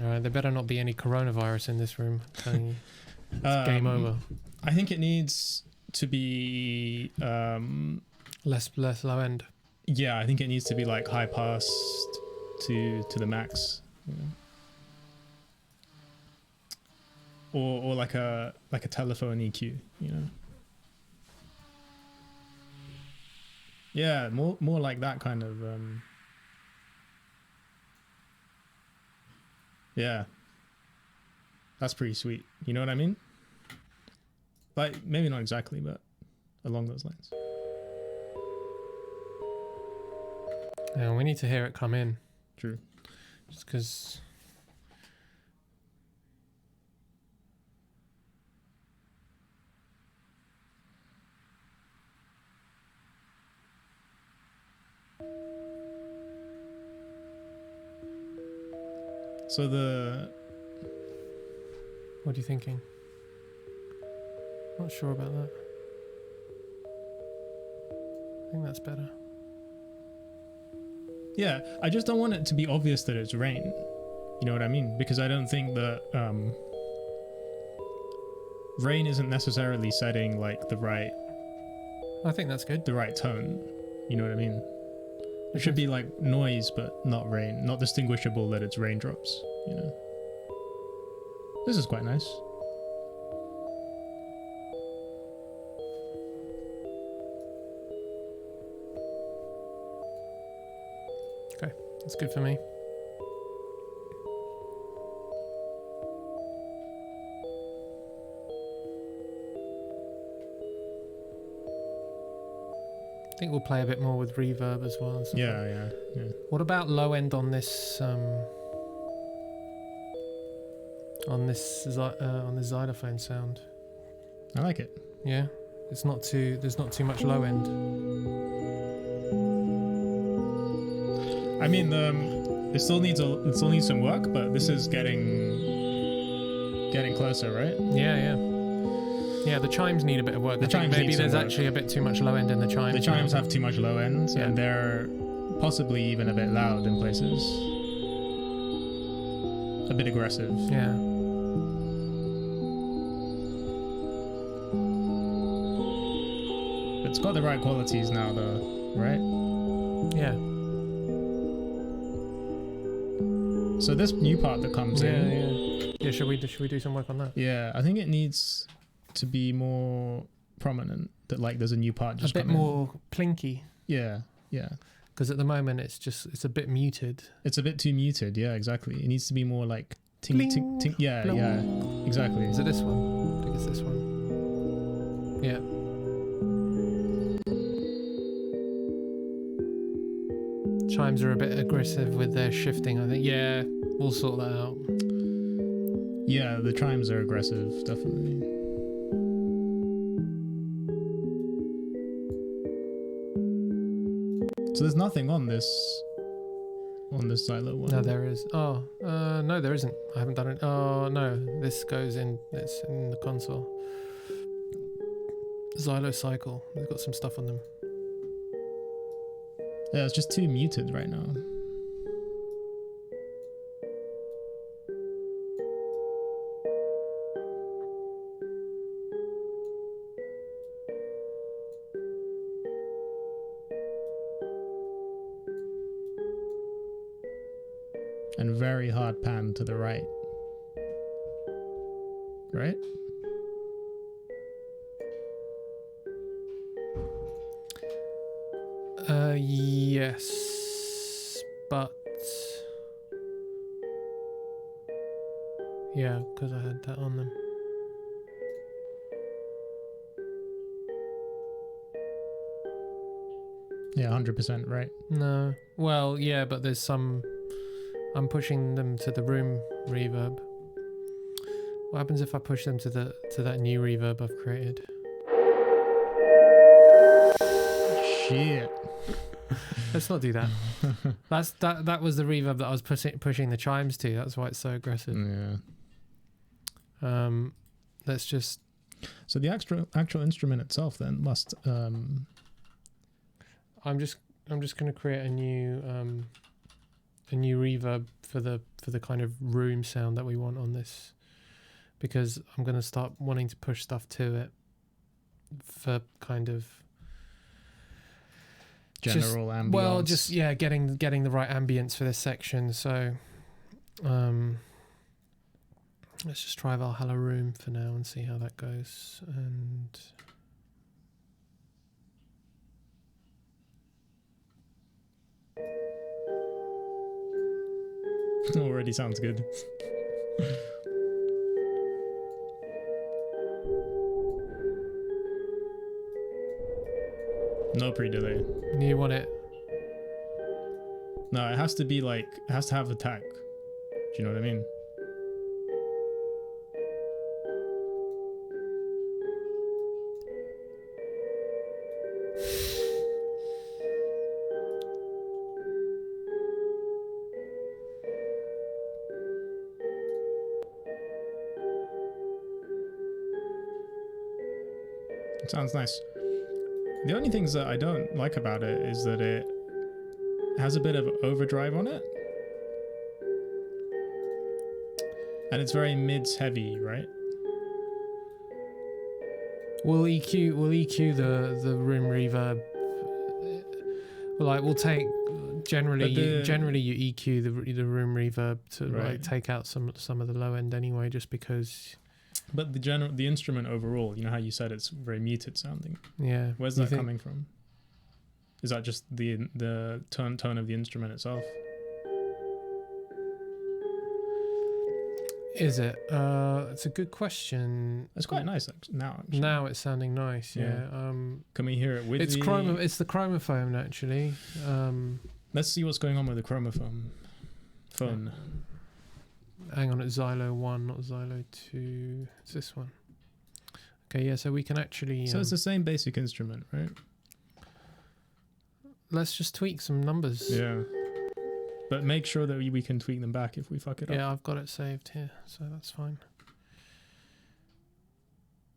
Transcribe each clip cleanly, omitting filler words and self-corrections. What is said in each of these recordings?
There better not be any coronavirus in this room. I'm telling you. It's game over. I think it needs to be less low end. Yeah, I think it needs to be like high passed to the max. You know? Or like a telephone EQ, you know. Yeah, more like that kind of yeah. That's pretty sweet. You know what I mean? Like maybe not exactly, but along those lines. Yeah, we need to hear it come in. True. Just because. So what are you thinking? Not sure about that. I think that's better. Yeah, I just don't want it to be obvious that it's rain. You know what I mean? Because I don't think that rain isn't necessarily setting like the right. I think that's good. The right tone. You know what I mean? It should be like noise, but not rain. Not distinguishable that it's raindrops. You know. This is quite nice. Okay, that's good for me. I think we'll play a bit more with reverb as well. Yeah. What about low end on this? On this xylophone sound. I like it. Yeah, it's not too. There's not too much low end. I mean, it still needs some work, but this is getting closer, right? Yeah. The chimes need a bit of work. Maybe there's actually a bit too much low end in the chimes. The chimes have too much low end, and they're possibly even a bit loud in places. A bit aggressive. Yeah. It's got the right qualities now, though, right? Yeah. So this new part that comes in. Yeah. Should we do some work on that? Yeah, I think it needs to be more prominent. That like there's a new part just a bit more plinky. Yeah. Because at the moment it's a bit muted. It's a bit too muted. Yeah, exactly. It needs to be more like ting ting ting. Yeah, Bling. yeah, exactly. Is it this one? I think it's this one. Yeah. Chimes are a bit aggressive with their shifting, I think. Yeah, we'll sort that out. Yeah, the chimes are aggressive, definitely. So there's nothing on this silo one. No, there is. Oh, no, there isn't. I haven't done it. Oh, no, this goes in. It's in the console. Xylo cycle. They've got some stuff on them. Yeah, it's just too muted right now. And very hard pan to the right. Right? Yes, but yeah, because I had that on them. Yeah, 100% right. No, well, yeah, but there's some. I'm pushing them to the room reverb. What happens if I push them to that new reverb I've created? Shit. Let's not do that. That was the reverb that I was pushing the chimes to. That's why it's so aggressive. Yeah. Let's just. So the actual instrument itself then must. I'm just going to create a new reverb for the kind of room sound that we want on this, because I'm going to start wanting to push stuff to it for kind of general ambience. Well, just getting the right ambience for this section. So let's just try Valhalla Room for now and see how that goes. And already sounds good. No pre-delay. You want it? No, it has to be like, it has to have attack. Do you know what I mean? It sounds nice. The only things that I don't like about it is that it has a bit of overdrive on it. And it's very mids heavy, right? We'll EQ the room reverb. Like we'll take generally you EQ the room reverb to like take out some of the low end anyway, just because. But the instrument overall, you know how you said it's very muted sounding. Yeah. Where's that coming from? Is that just the tone of the instrument itself? Is it? It's a good question. It's quite nice now. Actually. Now it's sounding nice. Yeah. Can we hear it with? It's It's the chromophone actually. Let's see what's going on with the chromophone. Phone. Hang on, it's Xylo 1, not Xylo 2. It's this one. Okay, yeah, so we can actually... So it's the same basic instrument, right? Let's just tweak some numbers. Yeah. But make sure that we can tweak them back if we fuck it up. Yeah, I've got it saved here, so that's fine.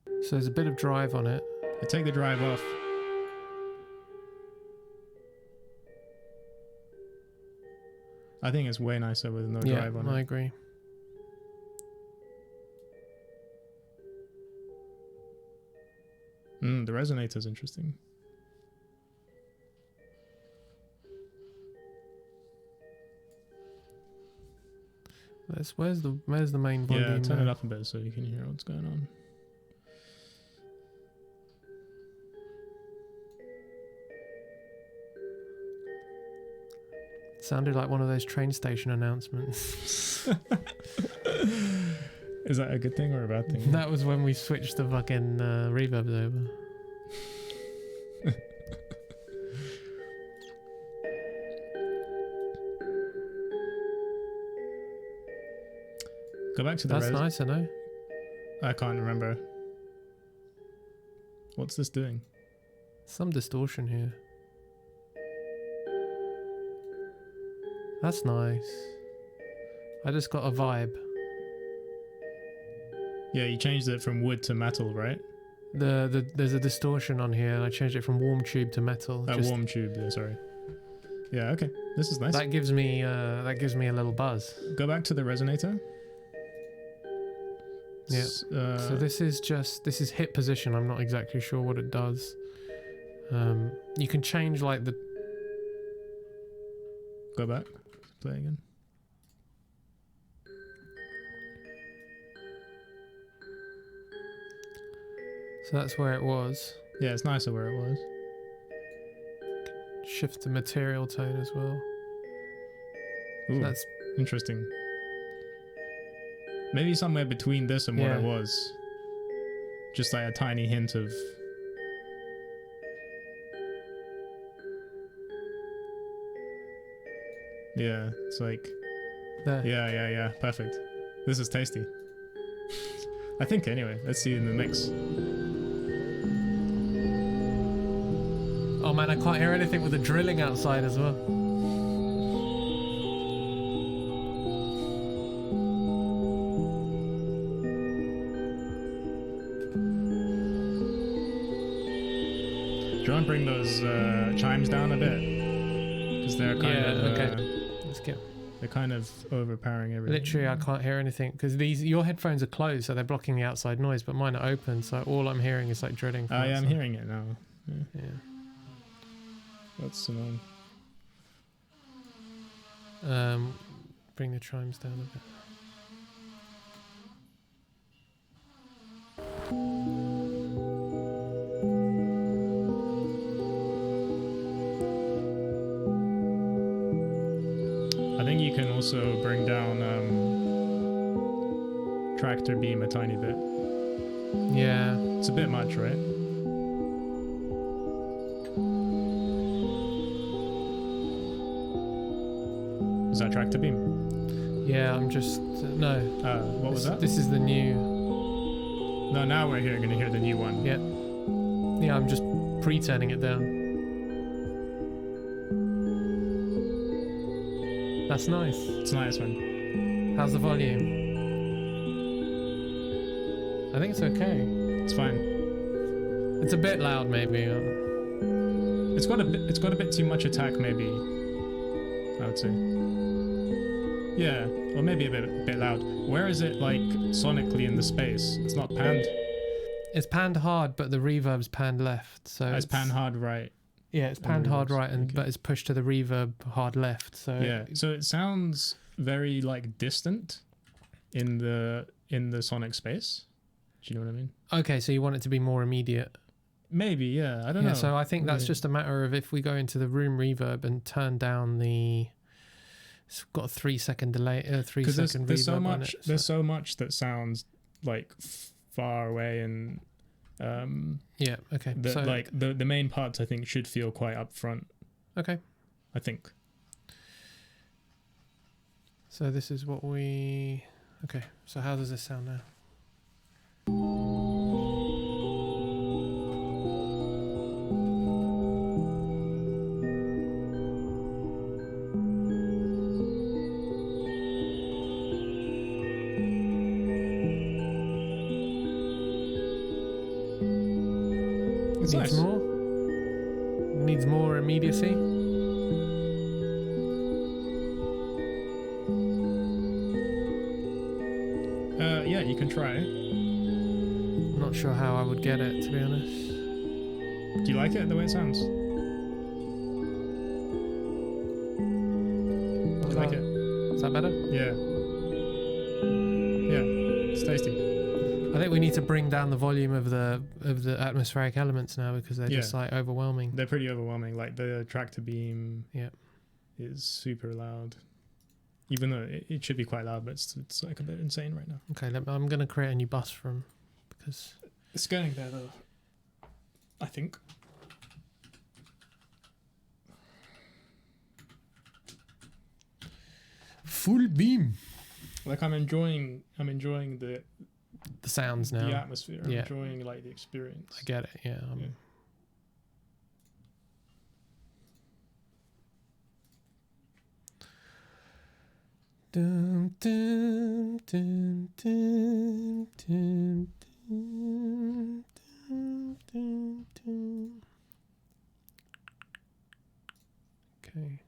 So there's a bit of drive on it. I take the drive off. I think it's way nicer with no drive on it. I agree. The resonator's interesting. Where's the main volume? Yeah, turn it up a bit so you can hear what's going on. Sounded like one of those train station announcements. Is that a good thing or a bad thing? That was when we switched the fucking reverbs over. Go back to the That's nice, I know. I can't remember. What's this doing? Some distortion here. That's nice. I just got a vibe. Yeah, you changed it from wood to metal, right? There's a distortion on here. I changed it from warm tube to metal. Warm tube. Yeah, sorry. Yeah, okay. This is nice. That gives me a little buzz. Go back to the resonator. Yeah. So this is hit position. I'm not exactly sure what it does. You can change like the. Go back. Play again. So that's where it was. Yeah, it's nicer where it was. Shift the material tone as well. Ooh, so that's interesting. Maybe somewhere between this and what it was. Just like a tiny hint of... Yeah, it's like... There. Yeah. Perfect. This is tasty. I think anyway. Let's see in the mix. Oh man, I can't hear anything with the drilling outside as well. Do you want to bring those chimes down a bit? Because they're kind of... okay. Let's go. They're kind of overpowering everything. Literally, I can't hear anything because your headphones are closed, so they're blocking the outside noise. But mine are open, so all I'm hearing is like drilling. Oh yeah, I'm hearing it now. Yeah. That's annoying. Bring the chimes down a bit. I think you can also bring down tractor beam a tiny bit. Yeah. It's a bit much, right? Is that tractor beam? Yeah, I'm just no. What was that? This is the new. No, now we're gonna hear the new one. Yeah. Yeah, I'm just pre-turning it down. That's nice. It's a nice one. How's the volume? I think it's okay. It's fine. It's a bit loud, maybe. It's got a bit too much attack, maybe. I would say. Yeah, or maybe a bit loud. Where is it like sonically in the space? It's not panned. It's panned hard, but the reverb's panned left. So it's panned hard right. Yeah, it's panned hard right, but it's pushed to the reverb hard left. So yeah, so it sounds very like distant in the sonic space. Do you know what I mean? Okay, so you want it to be more immediate. Maybe, yeah. I don't know. So I think that's just a matter of if we go into the room reverb and turn down the. It's got a 3 second delay, 3 second reverb so much, on it. So. There's so much that sounds like far away and. Yeah. Okay. So like the main parts I think should feel quite upfront. Okay. I think. So this is what we. Okay. So how does this sound now? Needs more? Needs more immediacy? Yeah, you can try. I'm not sure how I would get it, to be honest. Do you like it, the way it sounds? Do you like it? Is that better? Yeah. Yeah, it's tasty. I think we need to bring down the volume of the atmospheric elements now because they're just like overwhelming. They're pretty overwhelming. Like the tractor beam is super loud. Even though it should be quite loud, but it's like a bit insane right now. Okay, I'm going to create a new bus from because... It's going there though, I think. Full beam. Like I'm enjoying the sounds now. The atmosphere. I'm enjoying like the experience. I get it. Yeah. Dun, dun, dun, dun, dun, dun, dun, dun, dun. Okay.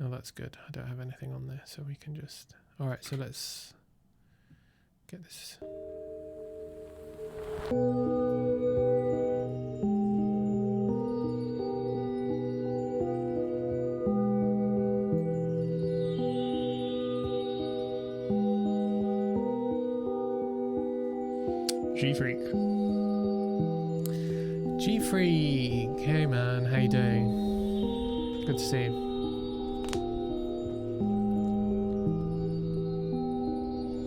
Oh, that's good. I don't have anything on there, so we can just... All right, so let's get this. G-Freak. G-Freak. Hey man, how you doing? Good to see you.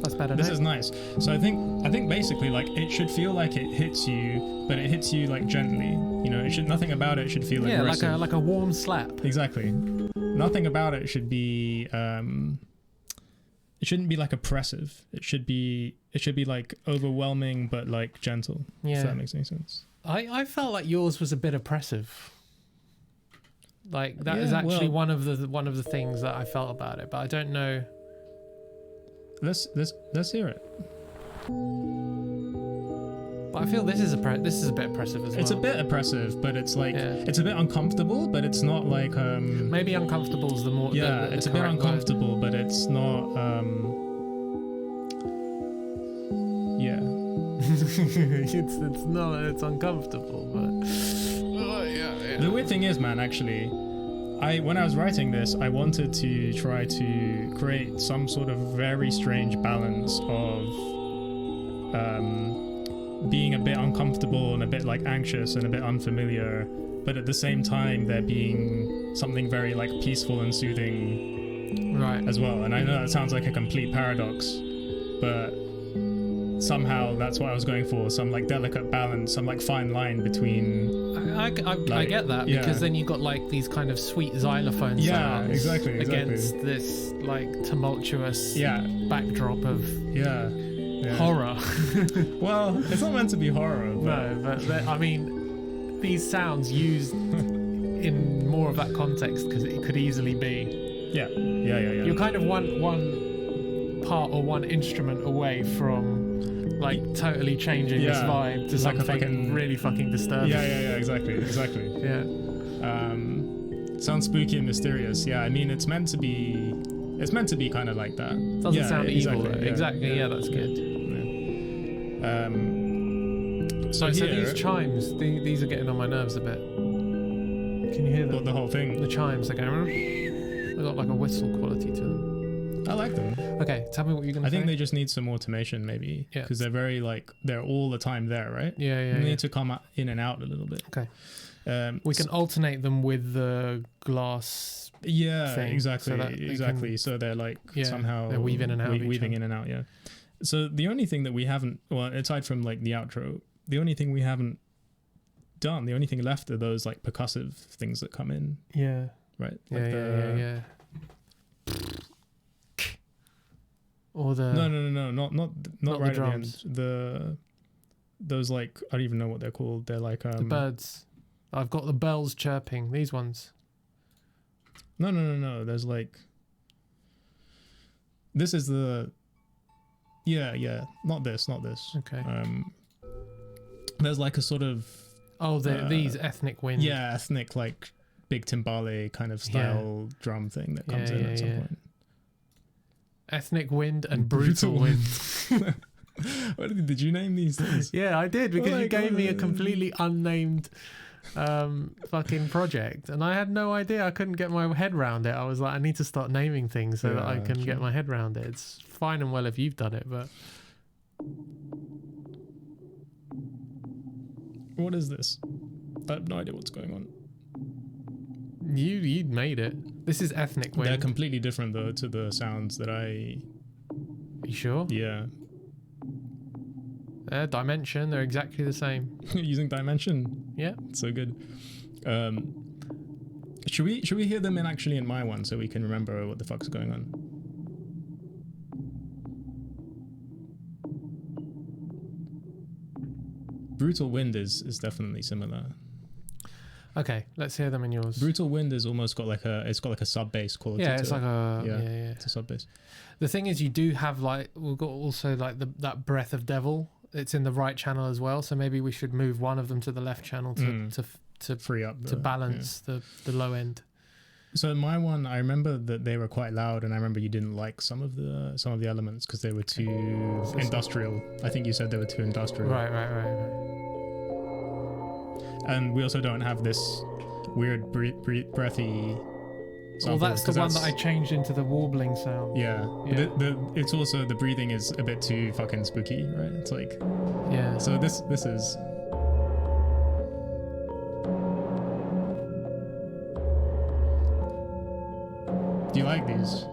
That's better. This is nice. So I think basically like it should feel like it hits you, but it hits you like gently. You know, nothing about it should feel aggressive. Yeah, like a warm slap. Exactly. Nothing about it should be it shouldn't be like oppressive. It should be like overwhelming but like gentle. Yeah. If that makes any sense. I felt like yours was a bit oppressive. Like that is actually one of the things that I felt about it, but I don't know. Let's hear it. But I feel this is a bit oppressive as well. It's a bit oppressive, but it's like it's a bit uncomfortable, but it's not like maybe uncomfortable is the more it's a bit uncomfortable, but it's not it's uncomfortable, but the weird thing is, man, actually, when I was writing this, I wanted to try to create some sort of very strange balance of being a bit uncomfortable and a bit like anxious and a bit unfamiliar, but at the same time there being something very like peaceful and soothing, right, as well. And I know that sounds like a complete paradox, but somehow that's what I was going for, some like delicate balance, some like fine line between I get that, because then you got like these kind of sweet xylophone sounds exactly against this like tumultuous backdrop of horror. Well, it's not meant to be horror, but... No, but I mean, these sounds used in more of that context, because it could easily be you're kind of one part or one instrument away from like totally changing this vibe to like something really fucking disturbing. Exactly. Sounds spooky and mysterious. I mean, it's meant to be kind of like that. Doesn't sound evil. Exactly. Yeah, that's good. So these chimes, these are getting on my nerves a bit. Can you hear them? The whole thing. The chimes are going. They got like a whistle quality to them. I like them. Okay, tell me what you're gonna say. I think they just need some automation, maybe. Yeah. Because they're very like they're all the time there, right? Yeah. They need to come in and out a little bit. Okay. We can alternate them with the glass. Yeah, thing, exactly. So they're like somehow they're weaving in and out. Weaving in and out. Yeah. So the only thing that we haven't, well, aside from like the outro, the only thing we haven't done, the only thing left are those like percussive things that come in. Yeah. Right. Like yeah. Or the no, not right the drums. at the end. Those like I don't even know what they're called. They're like the birds. I've got the bells chirping. These ones. No. There's like. This is the. Yeah. Not this. Okay. There's like a sort of. Oh, these ethnic wind. Yeah, ethnic like big timbale kind of style drum thing that comes in at some point. Ethnic wind and brutal wind. Did you name these things? Yeah, I did, because you gave me a completely unnamed fucking project, and I had no idea. I couldn't get my head around it. I was like, I need to start naming things so that I can get my head around it. It's fine and well if you've done it, but what is this? I have no idea what's going on. You made it. This is ethnic wind. They're completely different though to the sounds that You sure? Yeah. Dimension, they're exactly the same. Using dimension? Yeah. So good. Should we hear them in my one so we can remember what the fuck's going on? Brutal Wind is definitely similar. Okay, let's hear them in yours. Brutal Wind has almost got like a sub bass quality. Yeah, it's like it's a sub bass. The thing is, you do have like we've got also like that Breath of Devil. It's in the right channel as well, so maybe we should move one of them to the left channel to free up to balance the low end. So in my one, I remember that they were quite loud, and I remember you didn't like some of the elements because they were too industrial. I think you said they were too industrial. Right. And we also don't have this weird breathy. Well, that's the one that I changed into the warbling sound. Yeah. It's also the breathing is a bit too fucking spooky, right? It's like So this is. Do you like these?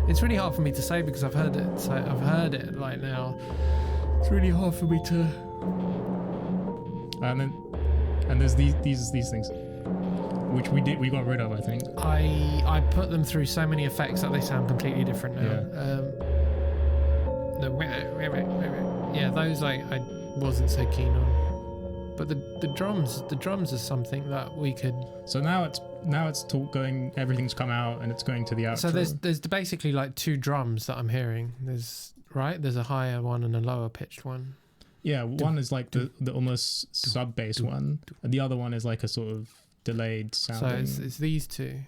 It's really hard for me to say because I've heard it. So I've heard it like now. It's really hard for me to. And there's these things, which we got rid of, I think. I put them through so many effects that they sound completely different now. Those I wasn't so keen on. But the drums are something that we could. So now it's going. Everything's come out and it's going to the outro. So there's basically like two drums that I'm hearing. There's a higher one and a lower pitched one. Yeah, one is like the almost sub bass one, and the other one is like a sort of delayed sounding. So it's these two,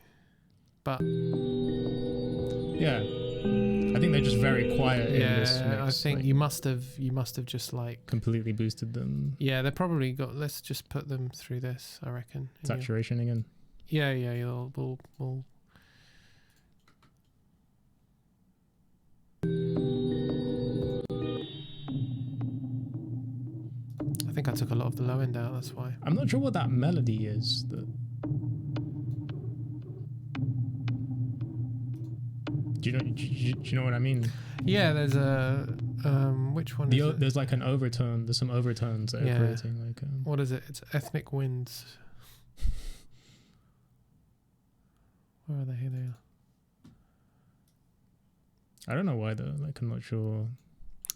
but yeah, I think they're just very quiet in this mix. I think like, you must have just like completely boosted them. Yeah, they're probably got. Let's just put them through this. I reckon. Saturation again. Yeah. We'll. I think I took a lot of the low end out. That's why. I'm not sure what that melody is. Do you know what I mean? Yeah, there's a which one is it? There's like an overtone. There's some overtones that are creating like. What is it? It's ethnic winds. Where are they? Here they are. I don't know why though. Like I'm not sure.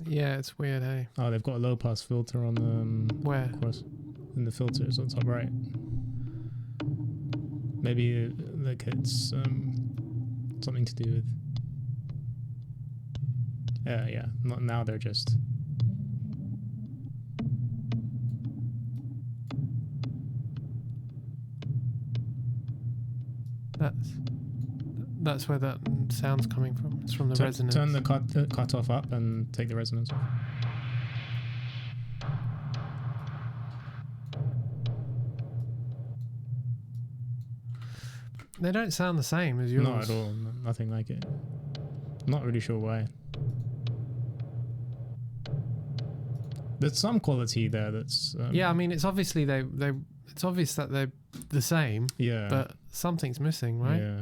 Yeah, it's weird, hey. Oh, they've got a low pass filter on the where? Of course, in the filters on top right. Maybe like it's something to do with. Yeah. Not now. They're just. That's where that sound's coming from. It's from the resonance. Turn the cut off up and take the resonance off. They don't sound the same as yours. Not at all. Nothing like it. Not really sure why. There's some quality there that's. Yeah, I mean, it's obviously it's obvious that they're the same. Yeah. But something's missing, right? Yeah.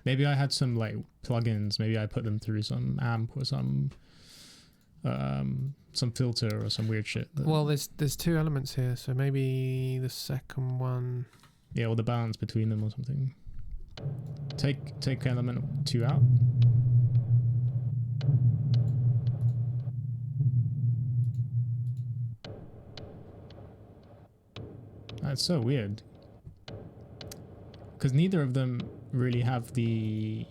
Maybe I had some like plugins. Maybe I put them through some amp or some filter or some weird shit. Well, there's two elements here, so maybe the second one. Yeah, or the balance between them or something. Take element 2 out. That's so weird. Because neither of them really have the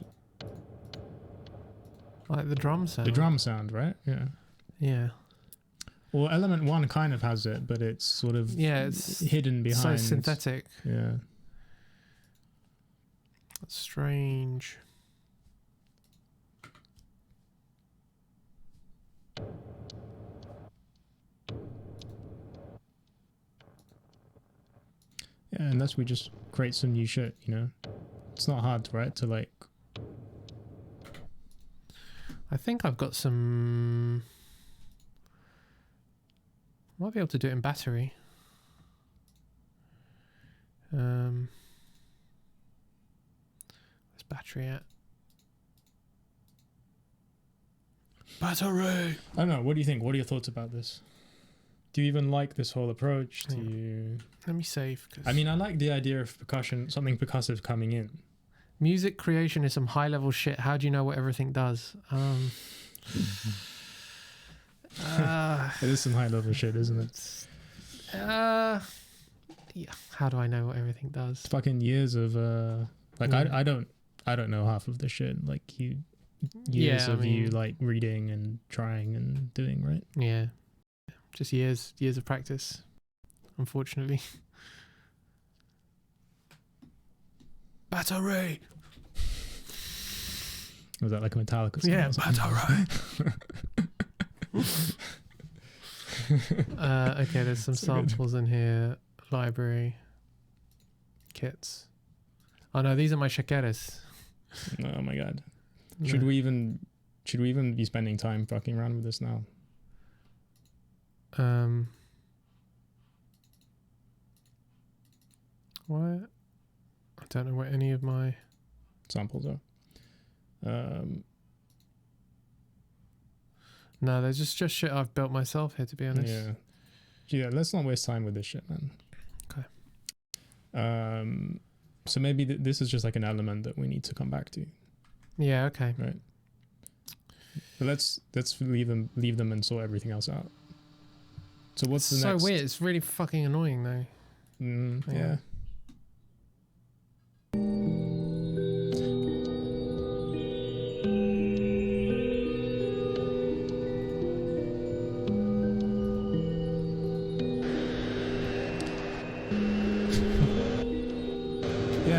drum sound. The drum sound, right? Yeah. Yeah. Well, element 1 kind of has it, but it's sort of it's hidden behind. So synthetic. Yeah. That's strange. Yeah, unless we just create some new shit, you know? It's not hard, right? To like... I think I've got some... Might be able to do it in battery. Where's battery at? Battery! I don't know, what do you think? What are your thoughts about this? Do you even like this whole approach? Do you... Let me save. I mean, I like the idea of percussion, something percussive coming in. Music creation is some high level shit. How do you know what everything does? It is some high level shit, isn't it? Yeah. How do I know what everything does? It's fucking years of like I don't know half of the shit. Like years of you like reading and trying and doing, right? Yeah. Just years of practice, unfortunately. Battery. Was that like a Metallica song? Yeah, battery. Okay, there's some samples in here. Library. Kits. Oh no, these are my shakeras. Oh my god. No. Should we even be spending time fucking around with this now? What? I don't know where any of my samples are. No, there's just shit I've built myself here, to be honest. Yeah, let's not waste time with this shit, man. Okay. So maybe this is just like an element that we need to come back to. Yeah, okay. Right. But let's leave them and sort everything else out. So what's the next? So weird. It's really fucking annoying though. Yeah.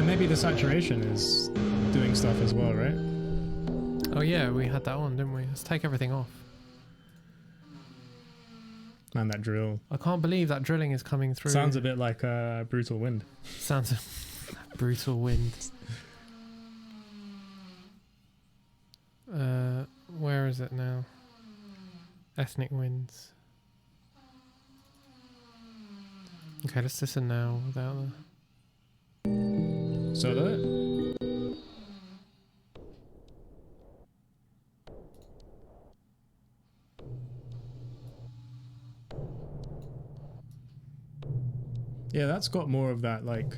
then maybe the saturation is doing stuff as well, right? Oh yeah, we had that on, didn't we? Let's take everything off. Man, that drill. I can't believe that drilling is coming through. Sounds a bit like brutal wind. Sounds brutal wind. Where is it now? Ethnic winds. Okay, let's listen now without the... Solo? Yeah, that's got more of that, like,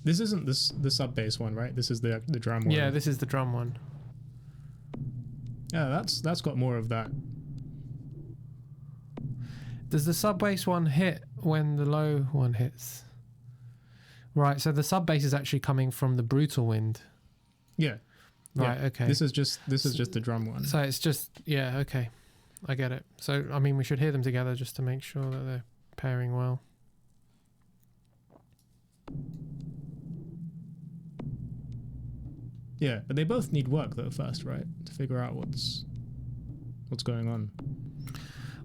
this isn't the sub bass one, right? This is the drum one. Yeah, this is the drum one. Yeah, that's got more of that. Does the sub bass one hit when the low one hits? Right, so the sub bass is actually coming from the brutal wind. Yeah. Right, yeah. okay. This is just the drum one. So it's just, yeah, okay. I get it. So, I mean, we should hear them together just to make sure that they're pairing well. Yeah, but they both need work though first, right? To figure out what's going on.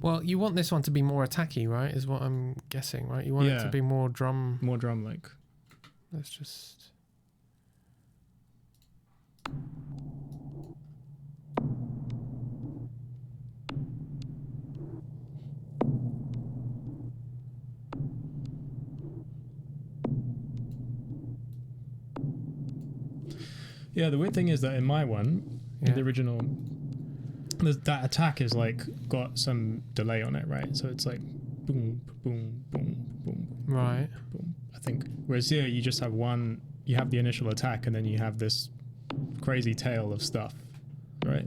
Well, you want this one to be more attacky, right? Is what I'm guessing, right? You want it to be more drum... More drum-like. Let's just... Yeah, the weird thing is that in my one, the original, that attack is like got some delay on it, right? So it's like boom, boom, boom, boom, right, boom. I think. Whereas here, you just have one. You have the initial attack, and then you have this crazy tail of stuff, right?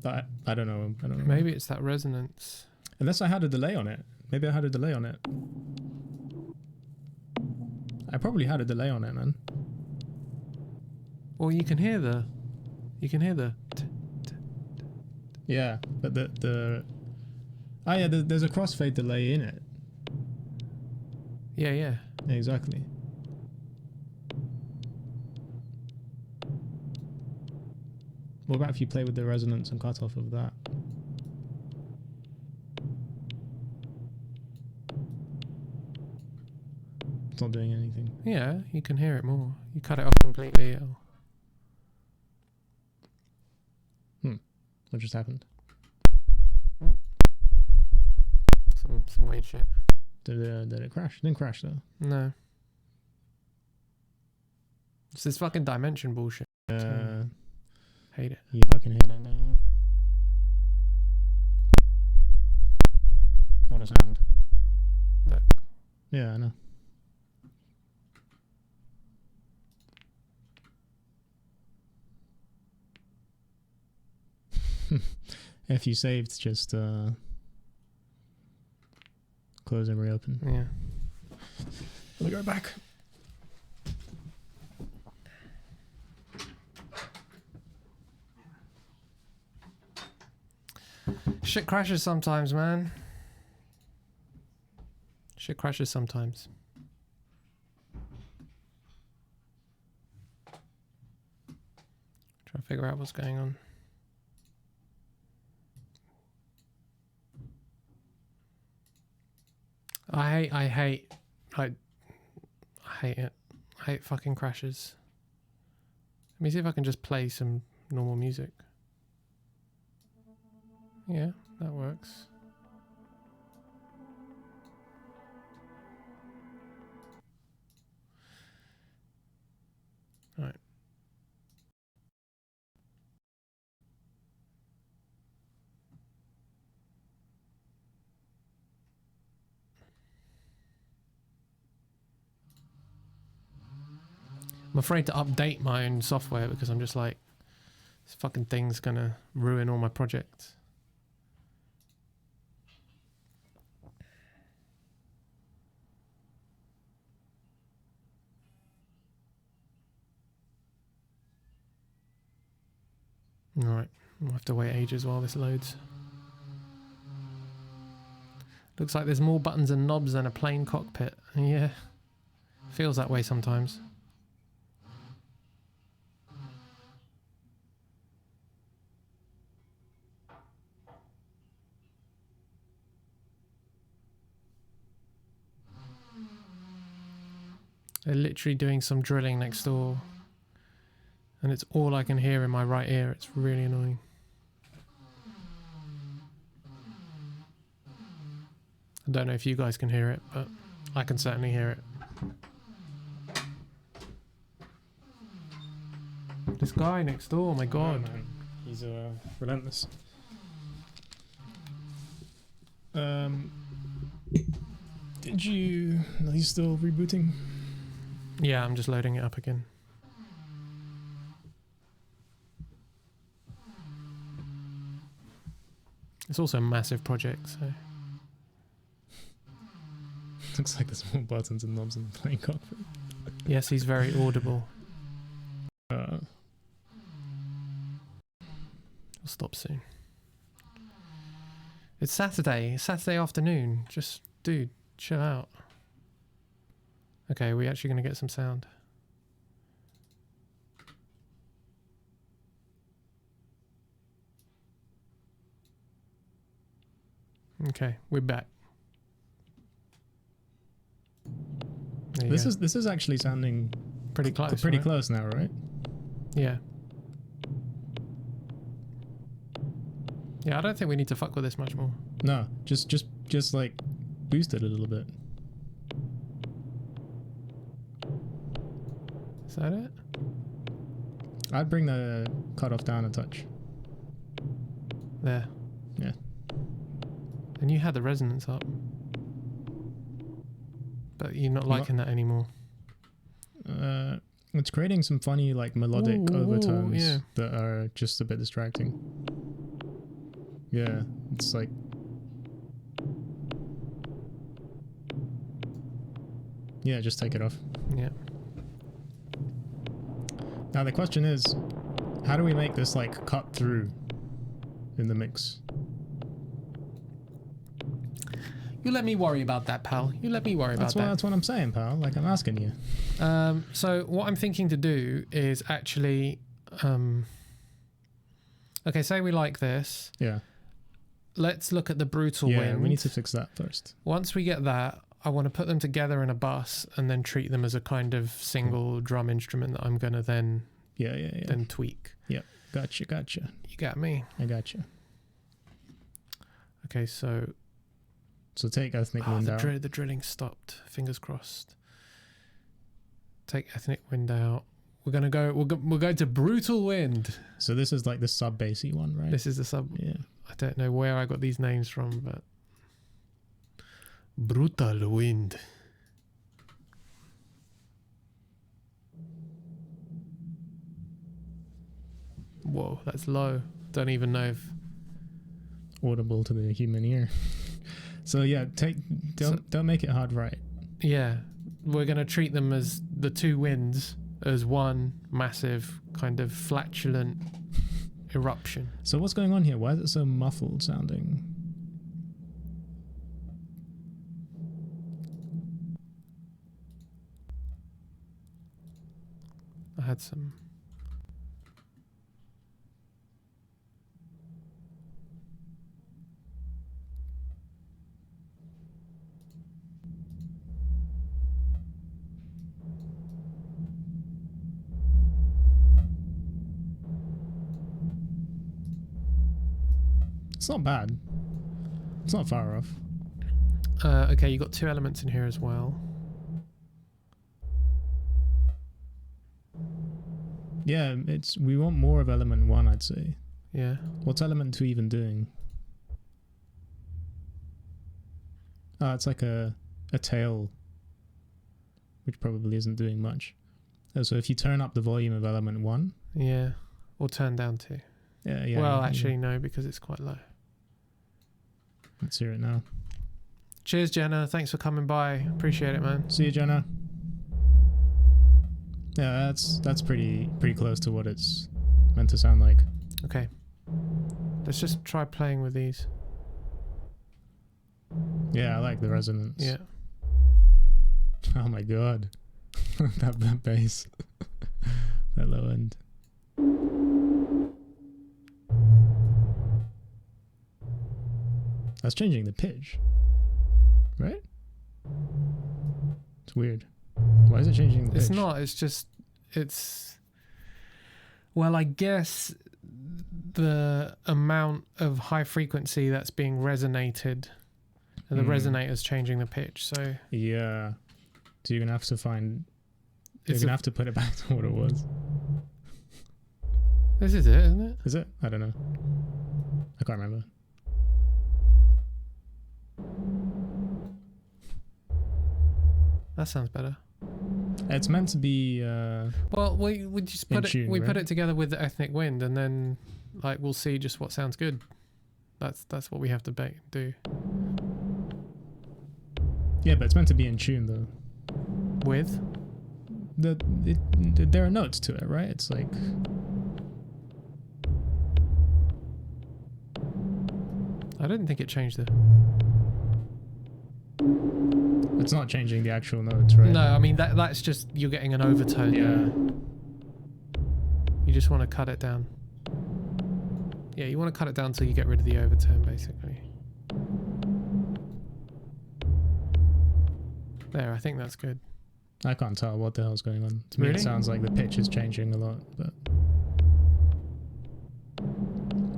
I don't know. I don't know. Maybe it's that resonance. Unless I had a delay on it. Maybe I had a delay on it. I probably had a delay on it, man. Well, you can hear the... Yeah, but there's a crossfade delay in it. Yeah. Exactly. What about if you play with the resonance and cutoff of that? It's not doing anything. Yeah, you can hear it more. You cut it off completely. What just happened? Some weird shit. Did it crash? It didn't crash though. No. It's this fucking dimension bullshit. Hate it. You fucking hate it. What a sound. Look. Yeah, I know. If you saved, just close and reopen. Yeah. Let me go back. Shit crashes sometimes, man. Shit crashes sometimes. Trying to figure out what's going on. I hate it. I hate fucking crashes. Let me see if I can just play some normal music. Yeah, that works. Right. I'm afraid to update my own software because I'm just like, this fucking thing's gonna ruin all my projects. All right. We'll have to wait ages while this loads. Looks like there's more buttons and knobs than a plain cockpit. Yeah, feels that way sometimes. They're literally doing some drilling next door. And it's all I can hear in my right ear. It's really annoying. I don't know if you guys can hear it, but I can certainly hear it. This guy next door, my god. Oh, man. He's relentless. Did you... Are you still rebooting? Yeah, I'm just loading it up again. It's also a massive project, so... Looks like there's more buttons and knobs in the plane cockpit. Yes, he's very audible. Uh, I'll stop soon. It's Saturday. It's Saturday afternoon. Just, dude, chill out. Okay, we're actually going to get some sound. Okay, we're back. this is actually sounding pretty close. Pretty right? close now, right? Yeah. Yeah, I don't think we need to fuck with this much more. No, just like boost it a little bit. Is that it? I'd bring the cutoff down a touch. There. Yeah. And you had the resonance up. But you're not liking that anymore. It's creating some funny like melodic overtones yeah. that are just a bit distracting. Yeah, it's like... Yeah, just take it off. Yeah. Now the question is, how do we make this like cut through in the mix? You let me worry about that, pal. You let me worry about that. That's what I'm saying, pal. Like, I'm asking you. So what I'm thinking to do is actually... okay, say we like this. Yeah. Let's look at the brutal wind. Yeah, we need to fix that first. Once we get that, I want to put them together in a bus and then treat them as a kind of single drum instrument that I'm going to then... then tweak. Yeah, gotcha. You got me? I gotcha. Okay, so... So take ethnic wind out. The drilling stopped. Fingers crossed. Take ethnic wind out. We're gonna go. We're going to brutal wind. So this is like the sub bassy one, right? This is the sub. Yeah. I don't know where I got these names from, but brutal wind. Whoa, that's low. Don't even know if audible to the human ear. So yeah, don't make it hard, right? Yeah, we're gonna treat them as the two winds as one massive kind of flatulent eruption. So what's going on here? Why is it so muffled sounding? I had some. It's not bad. It's not far off. Okay, you got two elements in here as well. Yeah, we want more of element 1, I'd say. Yeah. What's element 2 even doing? It's like a tail, which probably isn't doing much. So if you turn up the volume of element 1... Yeah, or turn down 2. Yeah. Well, actually, no, because it's quite low. Let's hear it now. Cheers, Jenna. Thanks for coming by. Appreciate it, man. See you, Jenna. Yeah, that's pretty close to what it's meant to sound like. Okay. Let's just try playing with these. Yeah, I like the resonance. Yeah. Oh my god. that bass. That low end. That's changing the pitch. Right? It's weird. Why is it changing the pitch? It's not, it's just, well, I guess the amount of high frequency that's being resonated, and the resonator's changing the pitch, so. Yeah. So you're gonna have to find, you're gonna have to put it back to what it was. This is it, isn't it? Is it? I don't know. I can't remember. That sounds better. It's meant to be well, we just put tune, we right? put it together with the ethnic wind, and then like we'll see just what sounds good. That's what we have to do. Yeah, but it's meant to be in tune though. With there are notes to it, right? It's like I didn't think it changed the. it's not changing the actual notes, right? No, I mean that's just you're getting an overtone. Yeah. You just want to cut it down. Yeah, you want to cut it down till you get rid of the overtone, basically. There, I think that's good. I can't tell what the hell's going on. To me, Really? it sounds like the pitch is changing a lot, but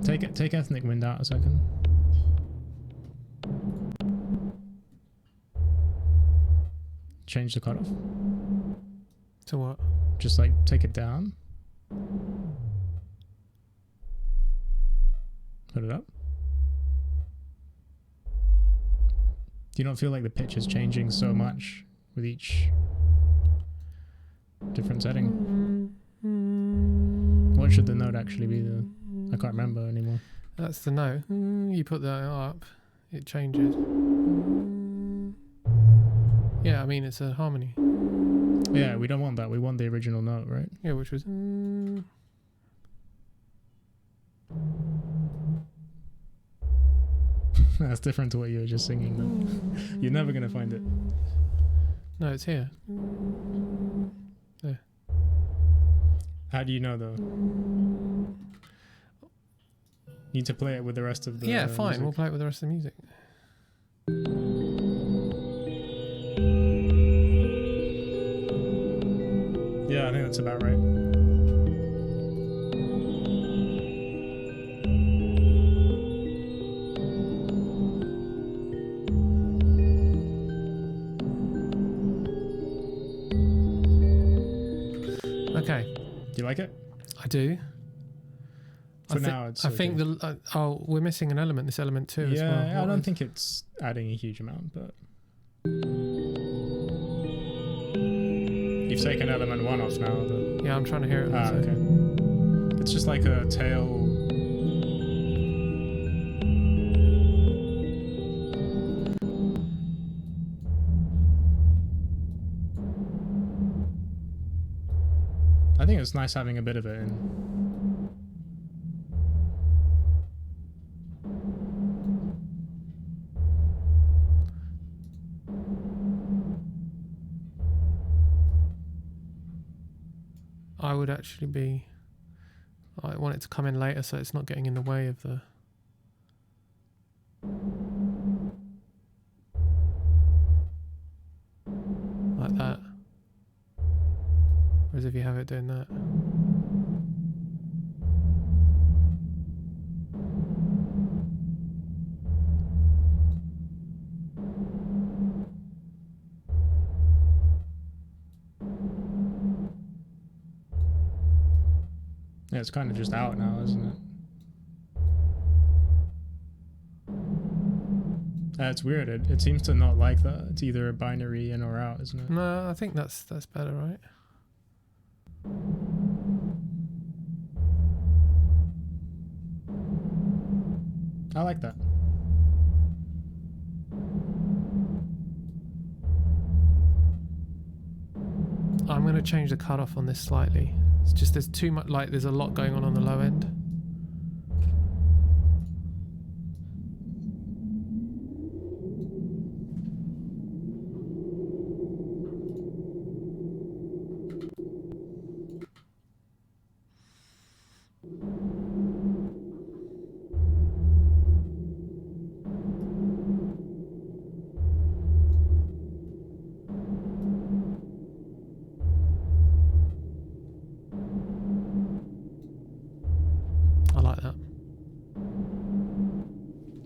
take ethnic wind out a second. Change the cutoff. To what? Just like take it down. Put it up. Do you not feel like the pitch is changing so much with each different setting? What should the note actually be? I can't remember anymore. That's the note. You put that up, it changes. Yeah, I mean it's a harmony. Yeah, we don't want that. We want the original note, right? Yeah, which was. That's different to what you were just singing, though. You're never gonna find it. No, it's here. There. How do you know, though? Need to play it with the rest of the. Yeah, fine. music? We'll play it with the rest of the music. Yeah, I think that's about right. Okay. Do you like it? I do. For now, it's. I think okay. the we're missing an element. This element too. As well. Yeah, I What don't is- think it's adding a huge amount, but you've taken element 1 off now. Though. Yeah, I'm trying to hear it. Ah, so- okay. It's just like a tail. I think it's nice having a bit of it in. I would actually be. I want it to come in later, so it's not getting in the way of the. Like that. Whereas if you have it doing that. Yeah, it's kind of just out now, isn't it? It's weird. It seems to not like that. It's either a binary in or out, isn't it? No, I think that's better, right? I like that. I'm going to change the cutoff on this slightly. It's just there's too much, like there's a lot going on the low end.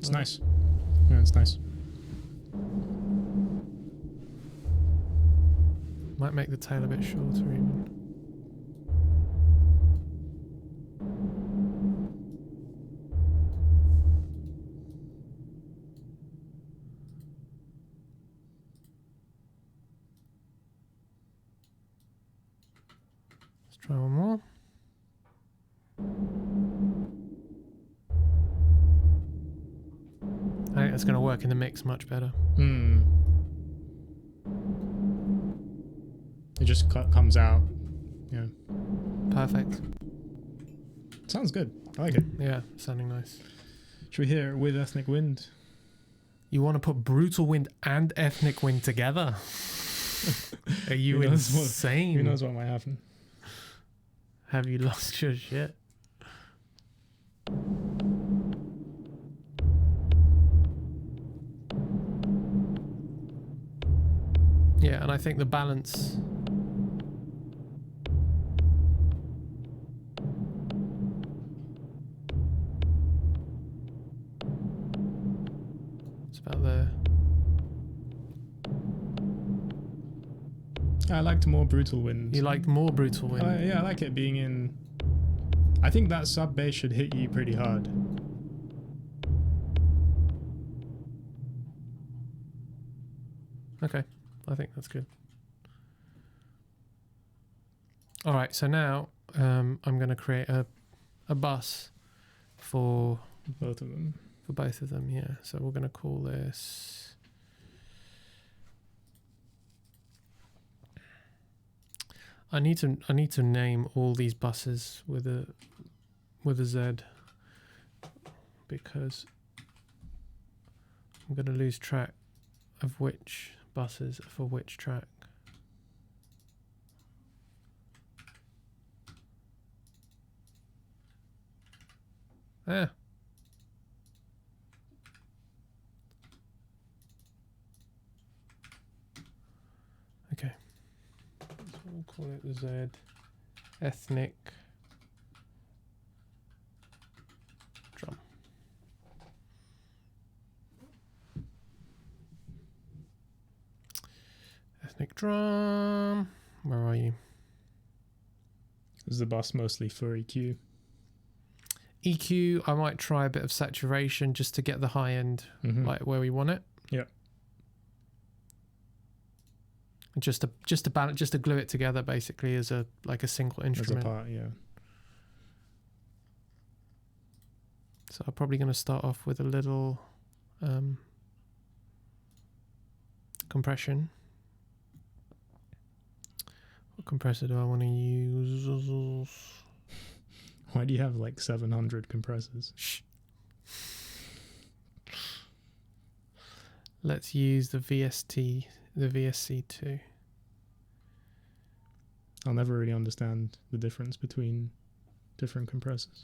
It's nice. Yeah, it's nice. Might make the tail a bit shorter even. Let's try one more. I think that's going to work in the mix much better. It just comes out. Yeah. Perfect. Sounds good. I like it. Yeah, sounding nice. Should we hear it with ethnic wind? You want to put brutal wind and ethnic wind together? Are you insane? Who knows what might happen? Have you lost your shit? Yeah, and I think the balance... It's about there. I liked more brutal wind. You liked more brutal wind? Yeah, I like it being in... I think that sub bass should hit you pretty hard. Okay, I think that's good. All right, so now I'm going to create a bus for both of them. For both of them, yeah. So we're going to call this. I need to name all these buses with a Z, because I'm going to lose track of which buses are for which track. Ah. Okay. So we'll call it the Z. Ethnic drum. Ethnic drum. Where are you? Is the bus mostly for EQ? EQ, I might try a bit of saturation just to get the high end like where we want it. Yeah. Just to balance, just to glue it together basically as a single instrument. As a part, yeah. So I'm probably going to start off with a little compression. What compressor do I want to use? Why do you have like 700 compressors? Shh. Let's use the VSC2. I'll never really understand the difference between different compressors.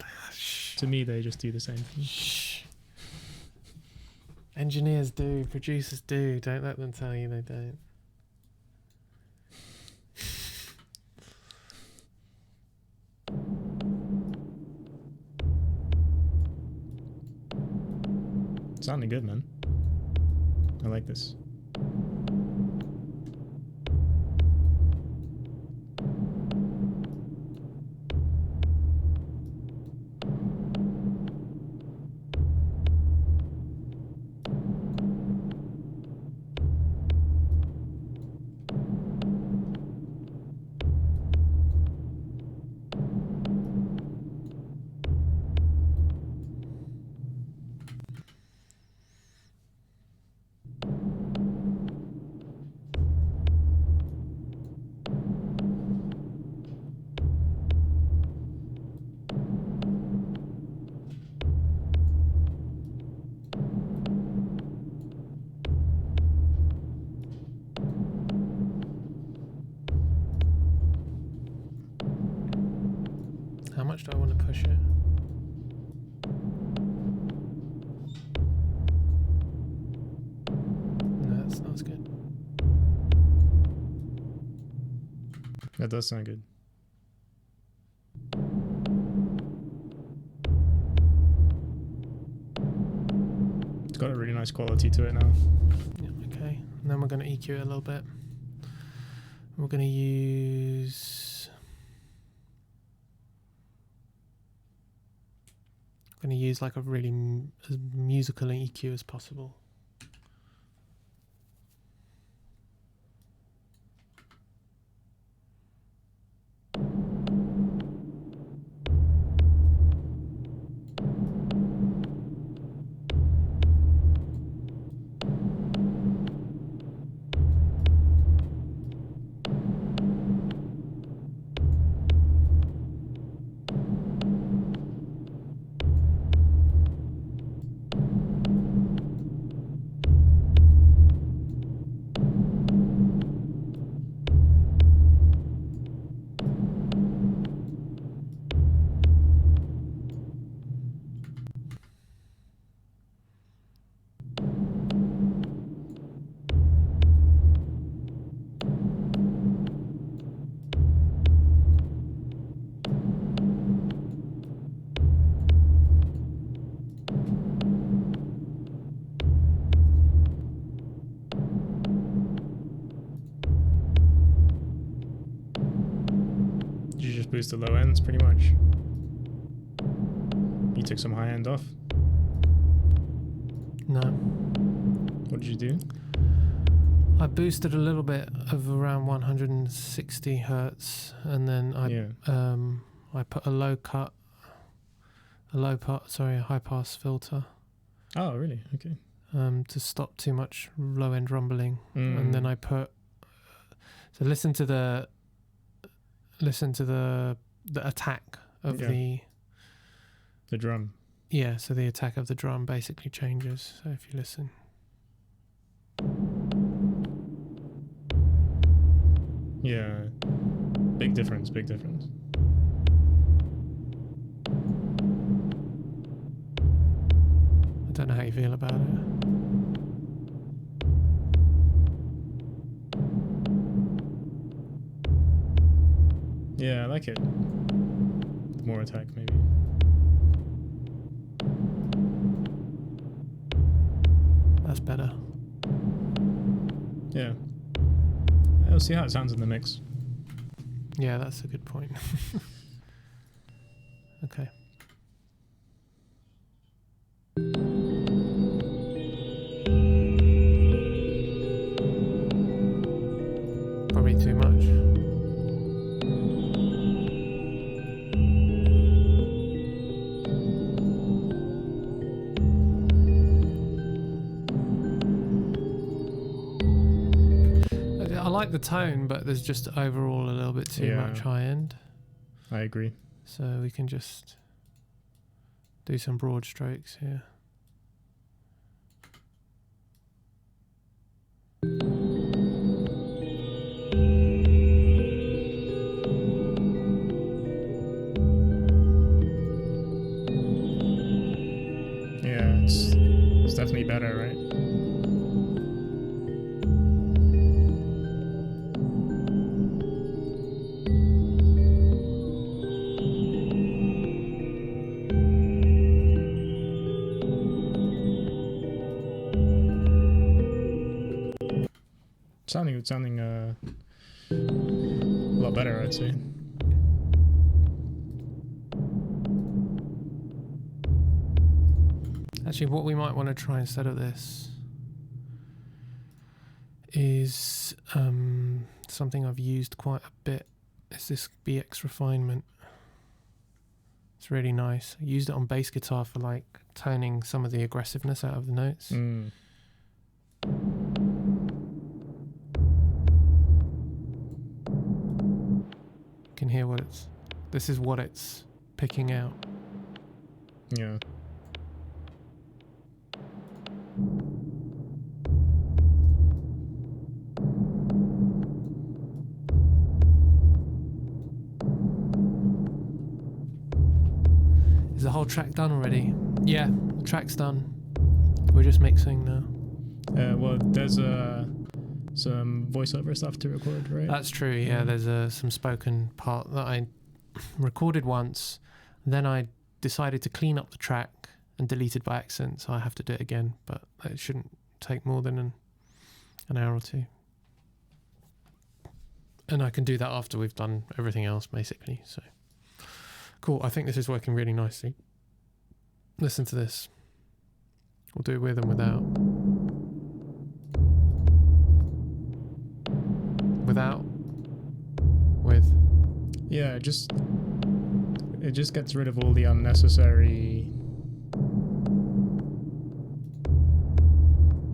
To me, they just do the same thing. Shh. Engineers do, producers do. Don't let them tell you they don't. Sounding good, man. I like this. How much do I want to push it? No, that sounds good. That does sound good. got a really nice quality to it now. Yeah, okay. And then we're going to EQ it a little bit. We're going to use... I'm going to use like a really as musical EQ as possible. Boost the low ends pretty much. You took some high end off? No. What did you do? I boosted a little bit of around 160 hertz, and then I put a high pass filter. Oh, really? Okay. To stop too much low end rumbling, and then I put. So listen to the attack of the drum. Yeah, so the attack of the drum basically changes. So if you listen. Yeah. Big difference. I don't know how you feel about it. Yeah, I like it. More attack, maybe. That's better. Yeah. I'll see how it sounds in the mix. Yeah, that's a good point. Okay. Probably too much. I like the tone, but there's just overall a little bit too much high end. I agree. So we can just do some broad strokes here. Yeah, it's definitely better, right? Sounding a lot better, I'd say. Actually, what we might want to try instead of this is something I've used quite a bit. It's this BX refinement. It's really nice. I used it on bass guitar for like toning some of the aggressiveness out of the notes. Can hear this is what it's picking out. Yeah. Is the whole track done already? Yeah, the track's done. We're just mixing now. Well, there's some voiceover stuff to record, right? That's true, yeah. There's some spoken part that I recorded once. Then I decided to clean up the track and deleted by accident, so I have to do it again, but it shouldn't take more than an hour or two. And I can do that after we've done everything else, basically. So cool. I think this is working really nicely. Listen to this. We'll do it with and without. Without. With. Yeah, it just gets rid of all the unnecessary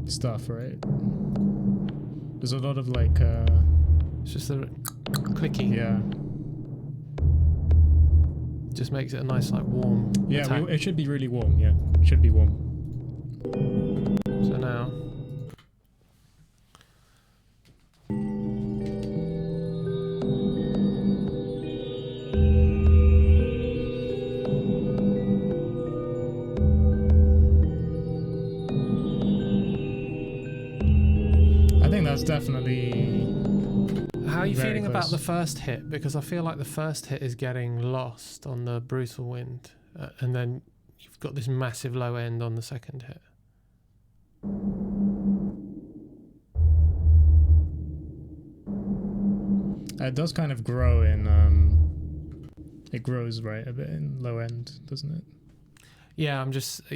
stuff, right? There's a lot of like it's just the clicking. Yeah. Just makes it a nice, like, warm attack. It should be really warm. Yeah, it should be warm. So now. I think that's definitely. How are you feeling close. about the first hit? Because I feel like the first hit is getting lost on the brutal wind, and then you've got this massive low end on the second hit. It does kind of grow in. It grows right a bit in low end, doesn't it? Yeah, I'm just I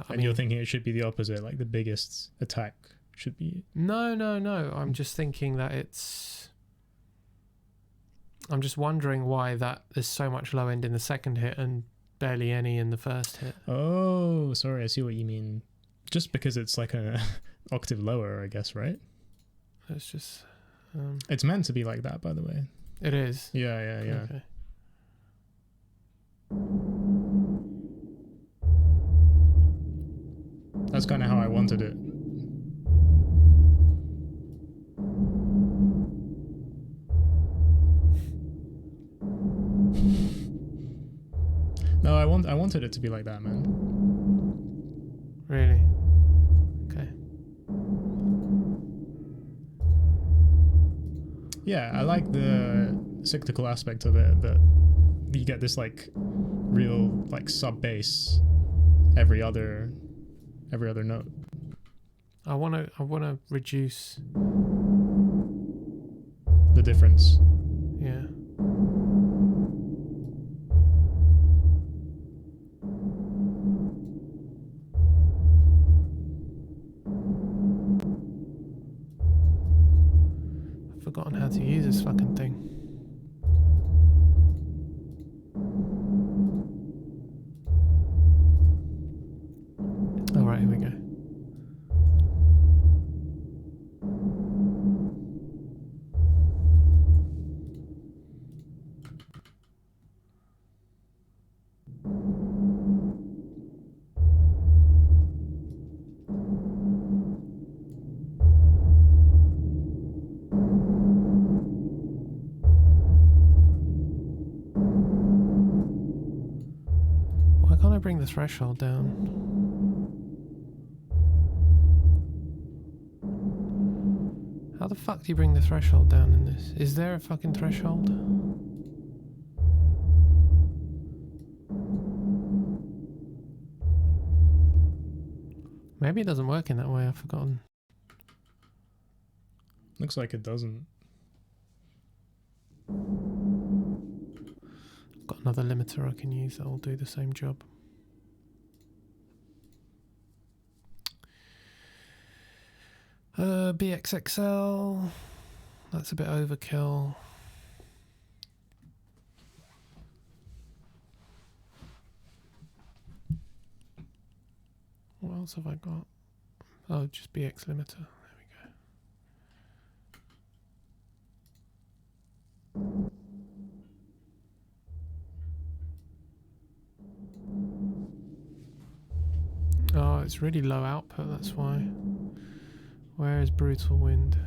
mean, you're thinking it should be the opposite, like the biggest attack should be. No. I'm just thinking that I'm just wondering why that there's so much low end in the second hit and barely any in the first hit. Oh, sorry, I see what you mean. Just because it's like a octave lower, I guess, right? It's just. It's meant to be like that, by the way. It is. Yeah. Okay. That's kind of how I wanted it. No, I wanted it to be like that, man. Really? Okay. Yeah, I like the cyclical aspect of it, that you get this like real like sub bass every other note. I wanna reduce the difference. Yeah. I've forgotten how to use this fucking thing. Alright, here we go. Why can't I bring the threshold down? How the fuck do you bring the threshold down in this? Is there a fucking threshold? Maybe it doesn't work in that way, I've forgotten. Looks like it doesn't. I've got another limiter I can use that will do the same job. BXXL, that's a bit overkill. What else have I got? Oh, just BX limiter. There we go. Oh, it's really low output, that's why. Where is brutal wind?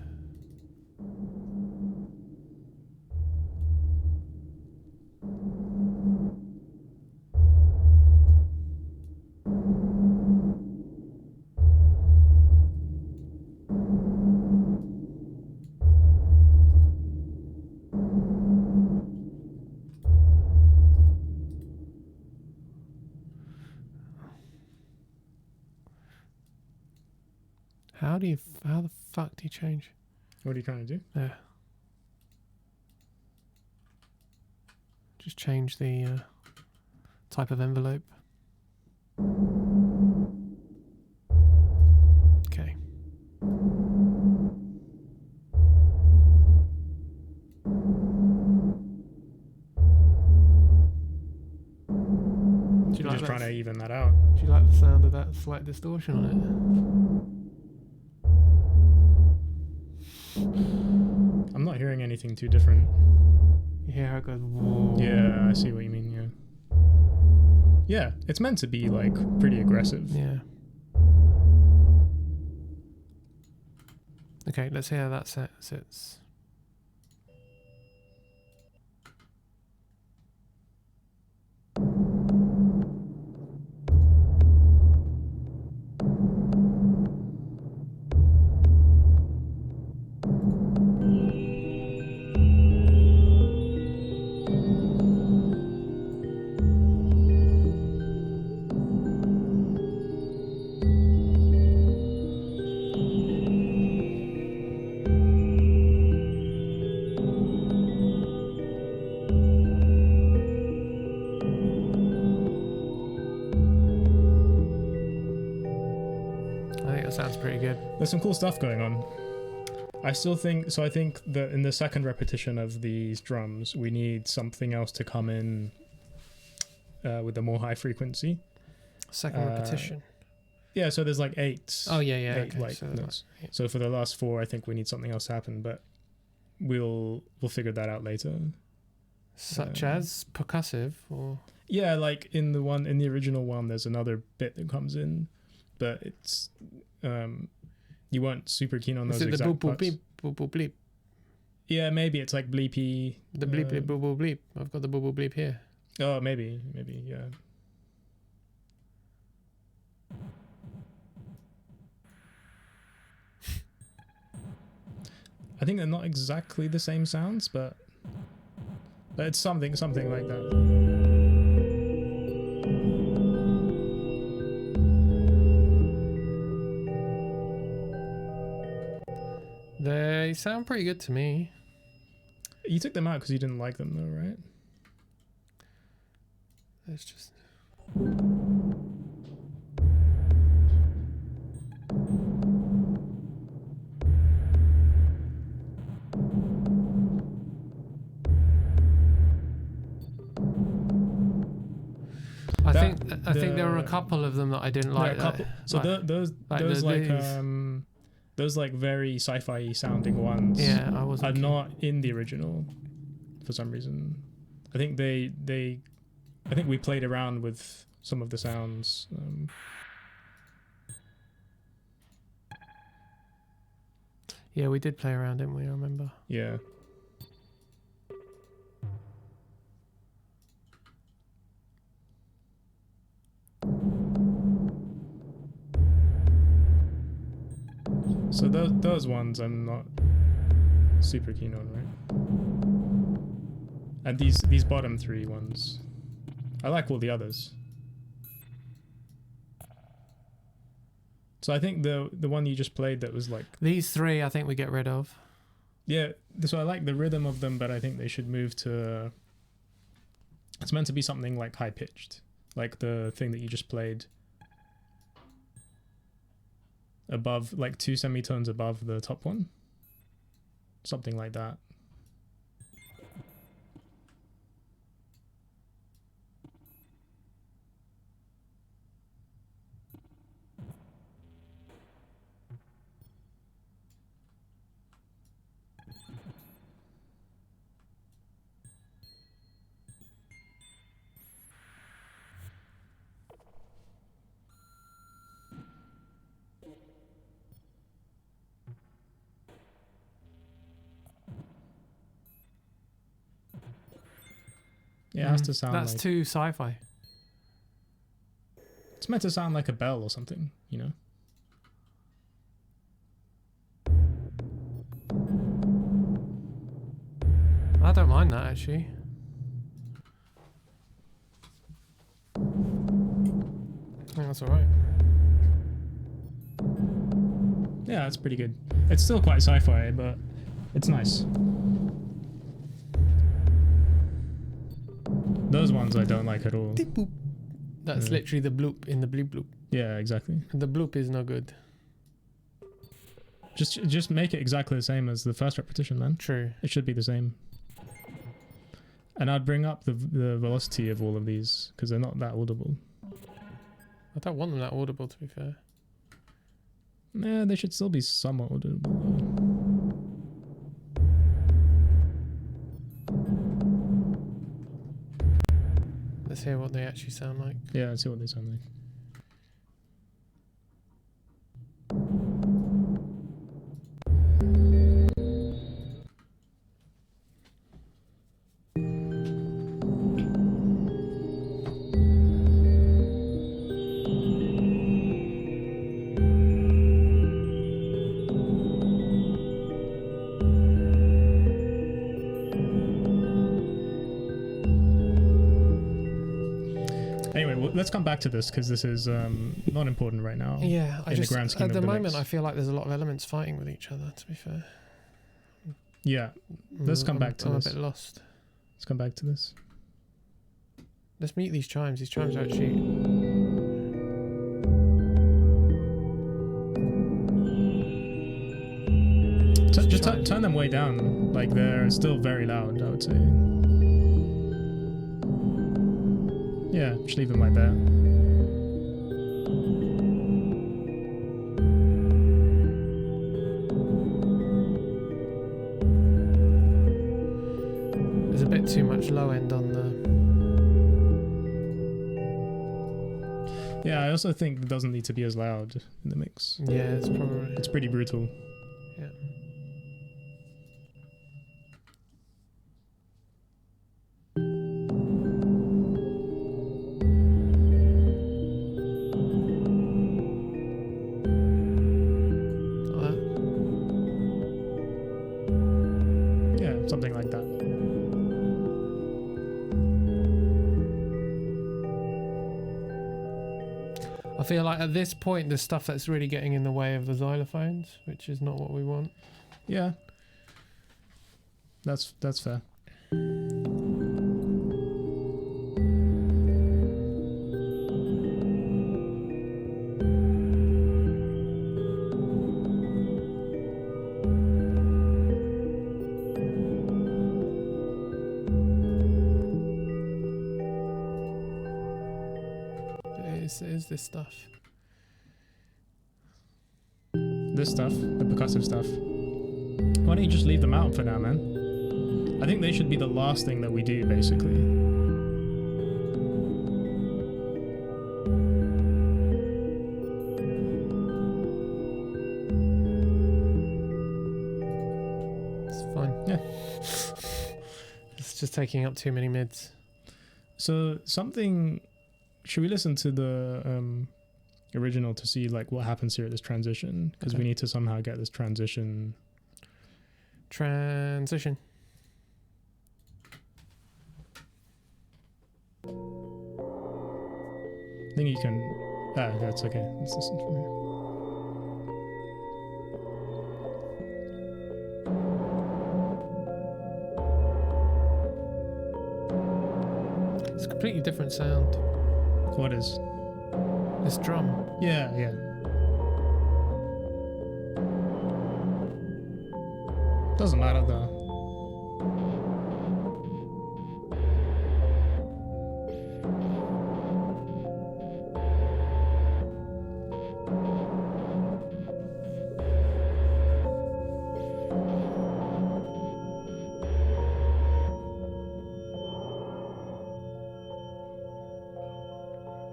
How the fuck do you change? What are you trying to do? Yeah. Just change the type of envelope. Okay. You're just trying to even that out. Do you like the sound of that slight distortion on it? I'm not hearing anything too different. You hear how it goes, whoa. Yeah, I see what you mean, yeah. Yeah, it's meant to be, like, pretty aggressive. Yeah. Okay, let's see how that sits. Sounds pretty good. There's some cool stuff going on. I think that in the second repetition of these drums, we need something else to come in with a more high frequency. Second repetition. Yeah, so there's like 8. Oh yeah, eight, okay. like, So, notes. yeah. So for the last 4, I think we need something else to happen, but we'll figure that out later. Such as percussive, or yeah, like in the original one, there's another bit that comes in, but it's you weren't super keen on those is it exact the boop boop parts. bleep boop boop bleep? Yeah, maybe it's like bleepy. The bleep bleep boop boop bleep. I've got the boop boop bleep here. Oh, maybe, yeah. I think they're not exactly the same sounds, but it's something like that. They sound pretty good to me. You took them out because you didn't like them, though, right? It's just. I think there were a couple of them that I didn't like. So those like very sci-fi sounding ones, yeah, I wasn't are not in the original for some reason. I think I think we played around with some of the sounds. Yeah, we did play around, didn't we? I remember. Yeah. So those ones I'm not super keen on, right? And these bottom 3 ones, I like all the others. So I think the one you just played that was like these 3, I think we get rid of. Yeah, so I like the rhythm of them, but I think they should move to. It's meant to be something like high pitched, like the thing that you just played. Above, like 2 semitones above the top one, something like that. Yeah, it has to sound That's like... too sci-fi. It's meant to sound like a bell or something, you know? I don't mind that, actually. I think that's alright. Yeah, Yeah, it's pretty good. It's still quite sci-fi, but it's nice. Those ones I don't like at all. That's literally the bloop in the bleep bloop. Yeah, exactly. The bloop is no good. Just make it exactly the same as the first repetition, man. True. It should be the same. And I'd bring up the velocity of all of these because they're not that audible. I don't want them that audible, to be fair. Nah, they should still be somewhat audible though. Let's hear what they actually sound like. Yeah, let's see what they sound like. Let's come back to this because this is not important right now. Yeah, in the grand scheme at of the the moment mix. I feel like there's a lot of elements fighting with each other. To be fair. Yeah, let's come back to this. I'm a bit lost. Let's come back to this. Let's meet these chimes. These chimes are actually. Just turn them way down. Like they're still very loud, I would say. Yeah, just leave them like that. There's a bit too much low end on the. Yeah, I also think it doesn't need to be as loud in the mix. Yeah, it's pretty brutal. Yeah. Something like that. I feel like at this point there's stuff that's really getting in the way of the xylophones, which is not what we want. Yeah. That's fair. Is this stuff? This stuff, the percussive stuff. Why don't you just leave them out for now, man? I think they should be the last thing that we do, basically. It's fine. Yeah. It's just taking up too many mids. So something. Should we listen to the original to see like what happens here at this transition? Because we need to somehow get this transition. Transition. I think you can. Ah, that's okay. Let's listen from here. It's a completely different sound. What is? This drum. Yeah, yeah. Doesn't matter though.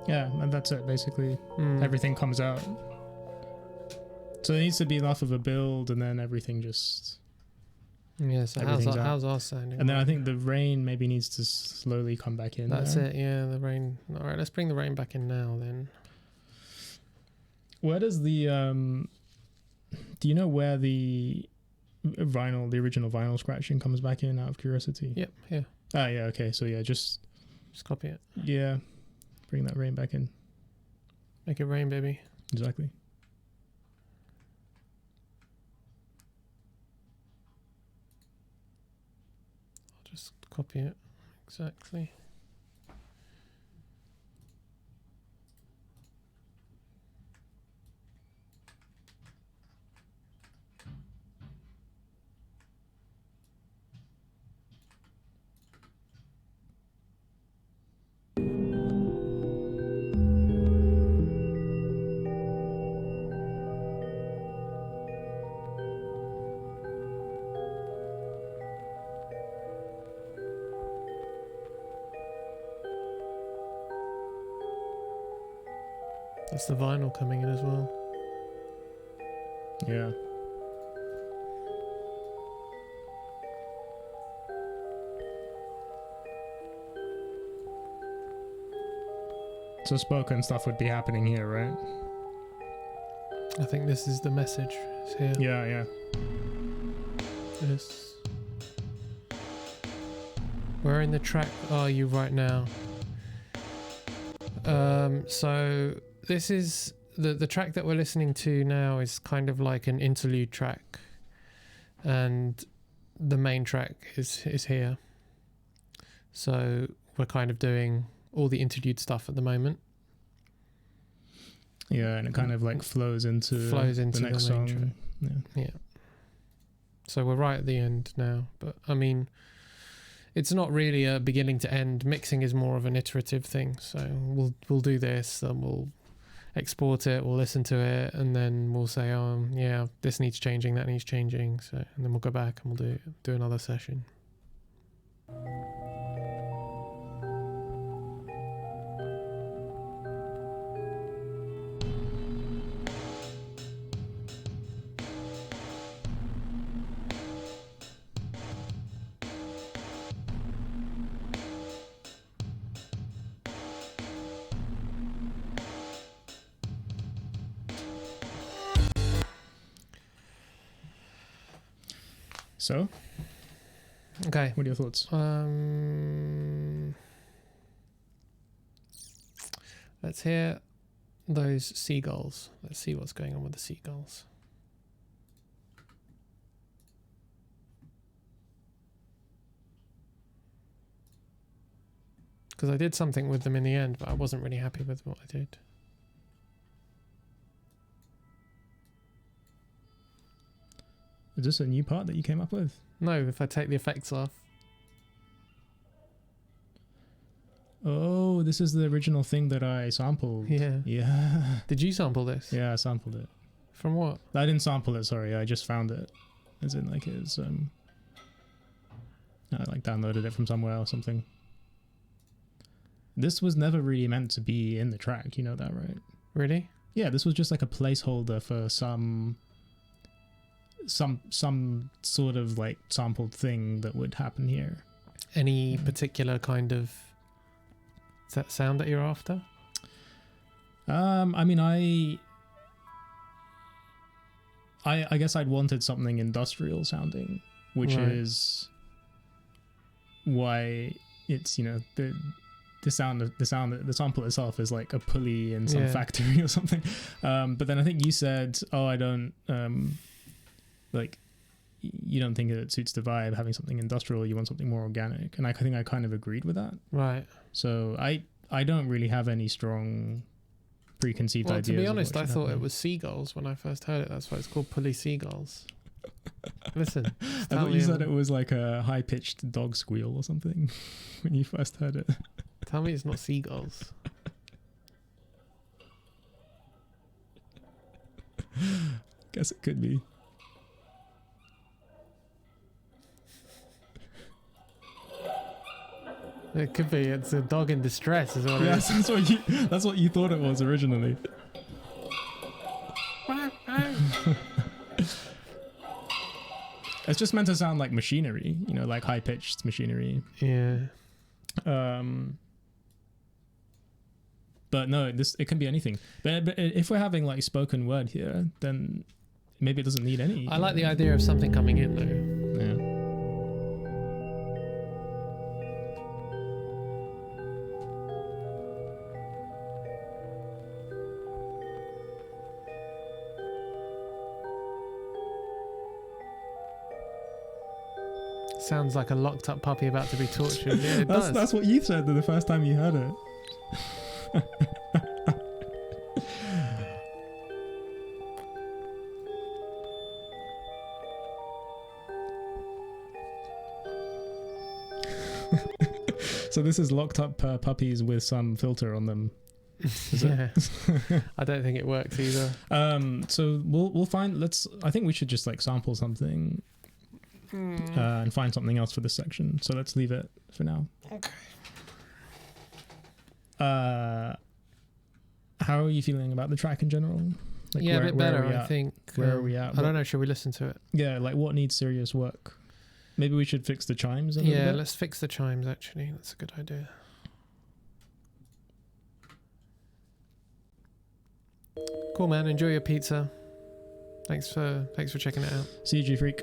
Yeah, and that's it basically. Everything comes out. So there needs to be enough of a build and then everything just... Yeah, so how's our sounding? And then I think the rain maybe needs to slowly come back in. That's it, yeah, the rain. Alright, let's bring the rain back in now then. Where does the... do you know where the original vinyl scratching comes back in out of curiosity? Yep, yeah. Ah, yeah, okay, so yeah, just copy it. Yeah. Bring that rain back in. Make it rain, baby. Exactly. copy it exactly. That's the vinyl coming in as well. Yeah. So spoken stuff would be happening here, right? I think this is the message. It's here. Yeah, yeah. This. Where in the track are you right now? So this is the track that we're listening to now is kind of like an interlude track, and the main track is here. So we're kind of doing all the interlude stuff at the moment. Yeah, and it kind of like flows into the next song. Track. Yeah. So we're right at the end now, but I mean, it's not really a beginning to end. Mixing is more of an iterative thing. So we'll do this, and we'll export it, we'll listen to it, and then we'll say, oh yeah, this needs changing, that needs changing. So, and then we'll go back and we'll do another session. So, okay. What are your thoughts? Let's hear those seagulls. Let's see what's going on with the seagulls. Because I did something with them in the end, but I wasn't really happy with what I did. Is this a new part that you came up with? No, if I take the effects off. Oh, this is the original thing that I sampled. Yeah. Yeah. Did you sample this? Yeah, I sampled it. From what? I didn't sample it, sorry. I just found it. As in, like, it's, I, like, downloaded it from somewhere or something. This was never really meant to be in the track, you know that, right? Really? Yeah, this was just like a placeholder for some sort of like sampled thing that would happen here. Any particular kind of sound that you're after? I mean, I guess I'd wanted something industrial sounding, which right. is why it's, you know, the sample itself is like a pulley in some factory or something. But then I think you said, oh, I don't like, you don't think it suits the vibe having something industrial, you want something more organic, and I think I kind of agreed with that. Right. So I don't really have any strong preconceived ideas. To be honest, I thought it was seagulls when I first heard it. That's why it's called pulley seagulls. Listen, I thought you said it was like a high-pitched dog squeal or something when you first heard it. Tell me it's not seagulls. Guess it could be. It could be. It's a dog in distress, is what it is. Yes, that's what you thought it was originally. It's just meant to sound like machinery, you know, like high-pitched machinery. Yeah. But no, it can be anything. But if we're having like spoken word here, then maybe it doesn't need any. I like the idea of something coming in though. Yeah. Sounds like a locked up puppy about to be tortured. Yeah, it does. That's what you said the first time you heard it. So this is locked up puppies with some filter on them. Yeah. I don't think it works either. So we'll find. I think we should just like sample something and find something else for this section. So let's leave it for now. Okay. How are you feeling about the track in general? Like yeah, a bit better, I think. Where are we at? I don't know. Should we listen to it? Yeah, like what needs serious work? Maybe we should fix the chimes a little bit. Let's fix the chimes, actually. That's a good idea. Cool, man. Enjoy your pizza. Thanks for checking it out. See you, G-Freak.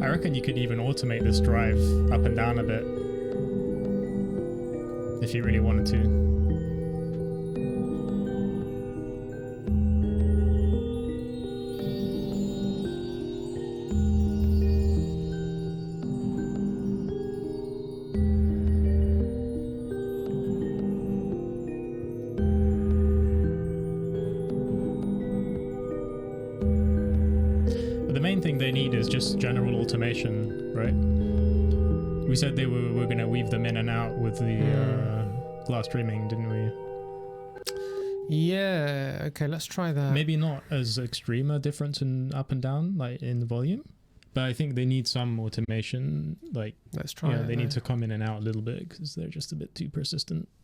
I reckon you could even automate this drive up and down a bit if you really wanted to. Just general automation, right? We said they were going to weave them in and out with the glass streaming, didn't we? Yeah, okay, let's try that. Maybe not as extreme a difference in up and down, like in the volume, but I think they need some automation. Like, let's try it. They need to come in and out a little bit because they're just a bit too persistent.